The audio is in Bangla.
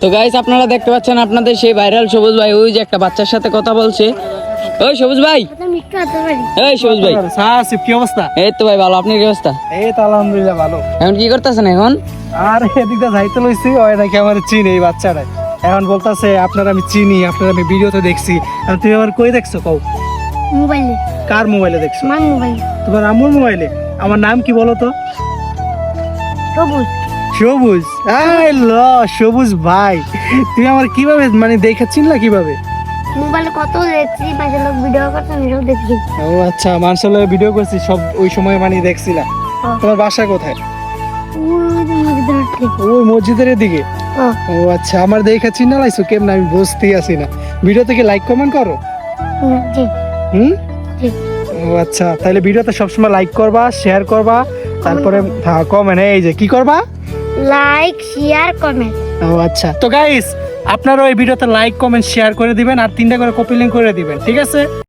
তো গাইস আপনারা দেখতে পাচ্ছেন আপনাদের সেই ভাইরাল সবুজ ভাই ওই যে একটা বাচ্চার সাথে কথা বলছে। ওই সবুজ ভাই, এই সবুজ ভাই, সাসিফ কি অবস্থা? এই তো ভাই ভালো, আপনার কি অবস্থা? এই তো আলহামদুলিল্লাহ ভালো। এখন কি করতেছেন এখন? আর এদিকটা যাইতে লইছি, ওই নাকি আমার চিনি এই বাচ্চাটা। এখন বলতাছে আপনারা আমি চিনি, আপনারা আমি ভিডিওতে দেখছি। আর তুমি আমার কই দেখছো কও? মোবাইলে। কার মোবাইলে দেখছো? আমার মোবাইলে। তোমার আম্মুর মোবাইলে। আমার নাম কি বলো তো? সবুজ। সবুজ। আই ল সবুজ ভাই, তুমি আমার কিভাবে মানে দেখা চিনলা কিভাবে? মোবাইলে কত দেখছি, পাশে লোক ভিডিও করছে আমিও দেখছি। ও আচ্ছা, মার্শাল্লাহ ভিডিও করছি সব ওই সময় মানে দেখছিলা। তোমার বাসা কোথায়? ওই মসজিদের এদিকে। ও আচ্ছা, আমার দেখা চিন্তা লাইছো কেমন আমি বুঝতেই আছি না। ভিডিও থেকে লাইক কমেন্ট করো? জি হুম। জি। ও আচ্ছা, তাহলে ভিডিওতে সবসময় লাইক করবা, শেয়ার করবা, তারপরে হ্যাঁ কমেন্ট, এই যে কি করবা? Like share comment. ও আচ্ছা, তো গাইস আপনারা ওই ভিডিওতে লাইক কমেন্ট শেয়ার করে দিবেন আর 3টা করে কপি লিংক করে দিবেন, ঠিক আছে?